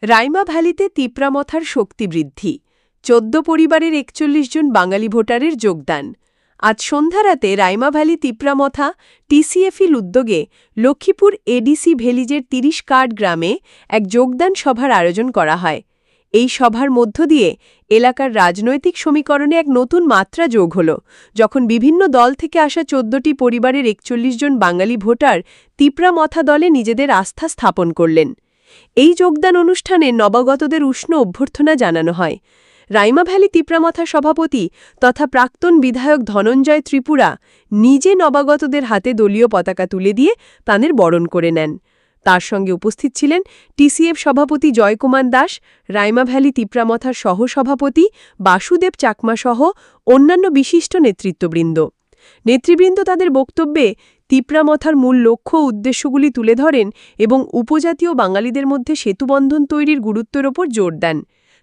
রাইমা ভ্যালিতে তিপ্রামথার শক্তি বৃদ্ধি ১৪ পরিবারের ৪১ জন বাঙালি ভোটারের যোগদান। আজ সন্ধ্যারাতে রাইমা ভ্যালি তিপ্রামথা টিসিএফইল উদ্যোগে লক্ষ্মীপুর এডিসি ভেলিজের ৩০ কার্ড গ্রামে এক যোগদান সভার আয়োজন করা হয়। এই সভার মধ্য দিয়ে এলাকার রাজনৈতিক সমীকরণে এক নতুন মাত্রা যোগ হল, যখন বিভিন্ন দল থেকে আসা ১৪টি পরিবারের ৪১ জন বাঙালি ভোটার তিপ্রামথা দলে নিজেদের আস্থা স্থাপন করলেন। এই যোগদান অনুষ্ঠানে নবাগতদের উষ্ণ অভ্যর্থনা জানানো হয়। রাইমা ভ্যালি তিপ্রামথার সভাপতি তথা প্রাক্তন বিধায়ক ধনঞ্জয় ত্রিপুরা নিজে নবাগতদের হাতে দলীয় পতাকা তুলে দিয়ে তাদের বরণ করে নেন। তার সঙ্গে উপস্থিত ছিলেন টিসিএফ সভাপতি জয়কুমার দাস, রাইমা ভ্যালি তিপ্রামথার সহসভাপতি বাসুদেব চাকমা সহ অন্যান্য বিশিষ্ট নেতৃত্ববৃন্দ। নেতৃবৃন্দ তাদের বক্তব্যে তিপ্রামথার মূল লক্ষ্য ও উদ্দেশ্যগুলি তুলে ধরেন এবং উপজাতীয় বাঙালিদের মধ্যে সেতুবন্ধন তৈরির গুরুত্বের ওপর জোর দেন।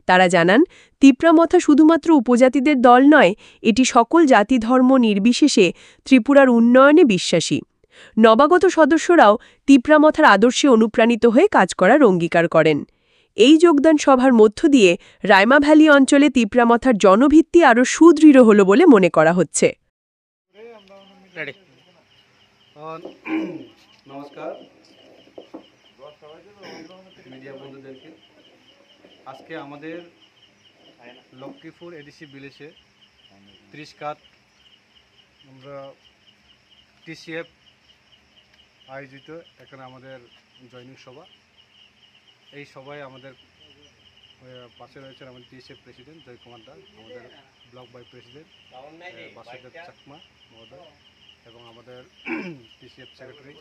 তারা জানান, তিপ্রামথা শুধুমাত্র উপজাতিদের দল নয়, এটি সকল জাতি ধর্ম নির্বিশেষে ত্রিপুরার উন্নয়নে বিশ্বাসী। নবাগত সদস্যরাও তিপ্রামথার আদর্শে অনুপ্রাণিত হয়ে কাজ করার অঙ্গীকার করেন। এই যোগদান সভার মধ্য দিয়ে রাইমা ভ্যালি অঞ্চলে তিপ্রামথার জনভিত্তি আরও সুদৃঢ় হল বলে মনে করা হচ্ছে। নমস্কার মিডিয়া বন্ধুদেরকে। আজকে আমাদের লক্ষ্মীপুর এডিসি ভিলেজে 30 কার্ড আমরা টিসিএফ আয়োজিত এখানে আমাদের জয়নিং সভা। এই সভায় আমাদের পাশে রয়েছেন আমাদের টিসিএফ প্রেসিডেন্ট জয়কুমার দাস, আমাদের block vice president Basudeb Chakma মহোদয় এবং আমাদের টিসিএফ সেক্রেটারি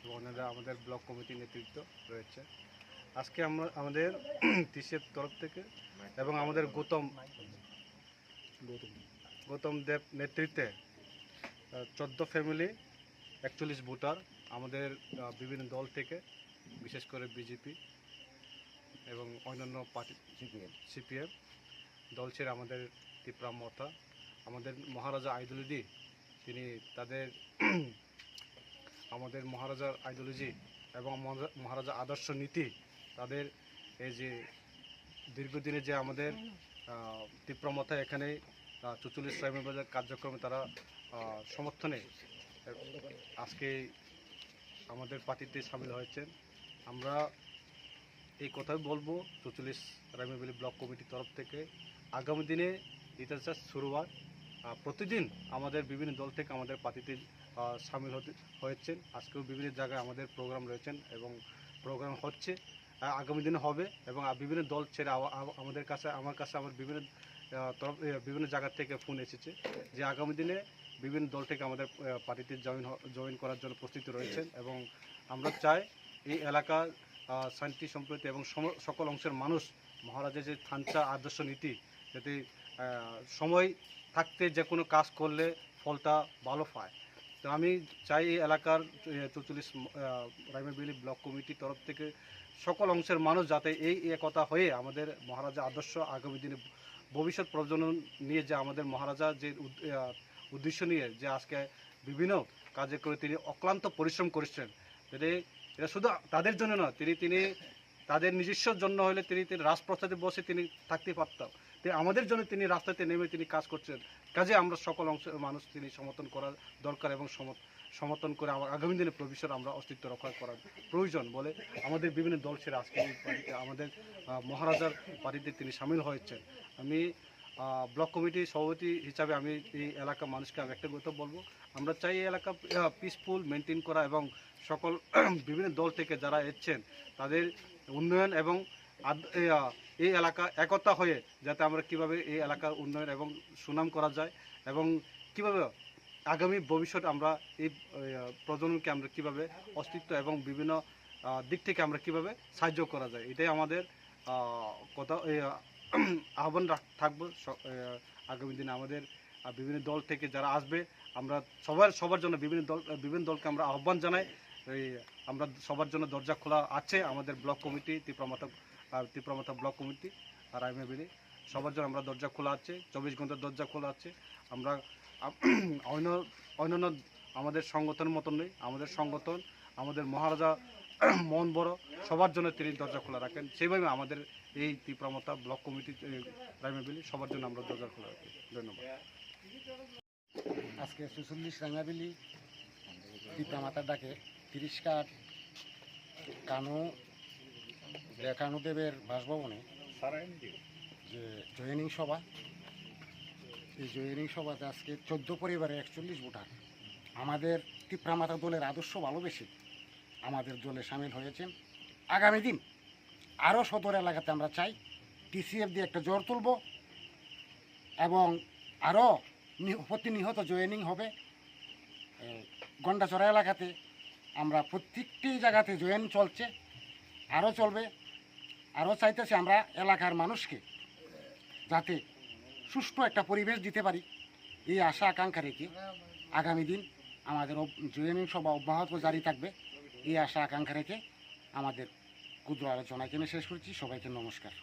এবং আমাদের ব্লক কমিটির নেতৃত্ব রয়েছে। আজকে আমরা আমাদের টিসিএফ তরফ থেকে এবং আমাদের গৌতম দেব নেতৃত্বে 14 ফ্যামিলি 41 ভোটার আমাদের বিভিন্ন দল থেকে, বিশেষ করে বিজেপি এবং অন্যান্য পার্টি সিপিএম দল ছেড়ে আমাদের তিপ্রামথা, আমাদের মহারাজা আইডিওলজি, তিনি তাদের আমাদের মহারাজার আইডিওলজি এবং মহারাজা আদর্শ নীতি, তাদের এই যে দীর্ঘদিনে যে আমাদের তিপ্রামথা এখানে 44 শ্রমিক বাজার কার্যক্রমে তারা সমর্থনে আজকে আমাদের পার্টিতে সামিল হয়েছেন। আমরা এই কথাই বলবো 44 রাইমাভ্যালি ব্লক কমিটির তরফ থেকে আগামী দিনে এটা জাস্ট শুরুয়াত। প্রতিদিন আমাদের বিভিন্ন দল থেকে আমাদের পার্টিতে সামিল হয়েছেন। আজকেও বিভিন্ন জায়গায় আমাদের প্রোগ্রাম রয়েছেন এবং প্রোগ্রাম হচ্ছে, আগামী দিনে হবে এবং বিভিন্ন দল ছেড়ে আমার কাছে আমার বিভিন্ন জায়গা থেকে ফোন এসেছে যে আগামী দিনে বিভিন্ন দল থেকে আমাদের পার্টিতে জয়েন করার জন্য প্রস্তুতি রয়েছেন। এবং আমরা চাই এই এলাকার শান্তি সম্প্রীতি এবং সকল অংশের মানুষ মহারাজের যে থানচা আদর্শ নীতি, যাতে সময় থাকতে যে কোনো কাজ করলে ফলটা ভালো পায়। তো আমি চাই এই এলাকার 44 রাইমাভ্যালি ব্লক কমিটির তরফ থেকে সকল অংশের মানুষ যাতে এই একতা হয়ে আমাদের মহারাজা আদর্শ আগামী দিনে ভবিষ্যৎ প্রজন্ম নিয়ে যে আমাদের মহারাজা যে উদ্দেশ্য নিয়ে যে আজকে বিভিন্ন কাজে করে তিনি অক্লান্ত পরিশ্রম করেছেন, এটা শুধু তাদের জন্য নয়, তিনি তাদের নিজস্ব জন্য হলে তিনি রাজপ্রাসাদে বসে তিনি থাকতে পারতাম, আমাদের জন্য তিনি রাস্তাতে নেমে তিনি কাজ করছেন। কাজে আমরা সকল অংশের মানুষ তিনি সমর্থন করার দরকার এবং সমর্থন করে আগামী দিনে ভবিষ্যৎ আমরা অস্তিত্ব রক্ষা করার প্রয়োজন বলে আমাদের বিভিন্ন দল ছেড়ে আজকে এই পার্টিতে আমাদের মহারাজার পার্টিতে তিনি সামিল হয়েছেন। আমি ব্লক কমিটির সভাপতি হিসাবে আমি এই এলাকার মানুষকে আমি একটা কথা বলবো, আমরা চাই এই এলাকা পিসফুল মেনটেন করা এবং সকল বিভিন্ন দল থেকে যারা এসছেন তাদের উন্নয়ন এবং এই এলাকা একতা হয়ে যাতে আমরা কিভাবে এই এলাকার উন্নয়ন এবং সুনাম করা যায় এবং কিভাবে আগামী ভবিষ্যৎ আমরা এই প্রজন্মকে আমরা কিভাবে অস্তিত্ব এবং বিভিন্ন দিক থেকে আমরা কিভাবে সাহায্য করা যায়, এটাই আমাদের কথা আহ্বান থাকবো। আগামী দিনে আমাদের বিভিন্ন দল থেকে যারা আসবে আমরা সবার জন্য বিভিন্ন দলকে আমরা আহ্বান জানাই। আমরা সবার জন্য দরজা খোলা আছে, আমাদের block committee Tipramotha block committee আর রাইমাভ্যালি সবার জন্য আমরা দরজা খোলা আছে, 24 ঘন্টার দরজা খোলা আছে। আমরা অন্যান্য আমাদের সংগঠনের মতন নেই, আমাদের সংগঠন আমাদের মহারাজা মন বড়, সবার জন্য তিনি দরজা খোলা রাখেন। সেইভাবে আমাদের এই তীব্রমতা ব্লক কমিটি রাইমাবিলি সবার জন্য আমরা দরজা খোলা রাখি। ধন্যবাদ। আজকে ৪৪ রাঙাবিলি পিতামাতার ডাকে ৩০ কাঠ কানুদেবের বাসভবনে যে জয়েনিং সভা, এই জয়েনিং সভাতে আজকে ১৪ পরিবারে ৪১ ভোটার আমাদের তীব্রামাতা দলের আদর্শ ভালোবেসে আমাদের দলে সামিল হয়েছেন। আগামী দিন আরও সদর এলাকাতে আমরা চাই টিসিএফ দিয়ে একটা জোর তুলব এবং আরও প্রতিনিয়ত জয়েনিং হবে। গন্ডাচড়া এলাকাতে আমরা প্রত্যেকটি জায়গাতে জয়েন চলছে, আরও চলবে। আরও চাইতেছি আমরা এলাকার মানুষকে যাতে সুষ্ঠু একটা পরিবেশ দিতে পারি, এই আশা আকাঙ্ক্ষা রেখে আগামী দিন আমাদের জয়েনিং সভা অব্যাহত জারি থাকবে। এই আশা আকাঙ্ক্ষা রেখে আমাদের ক্ষুদ্র আলোচনা এখানে শেষ করছি। সবাইকে নমস্কার।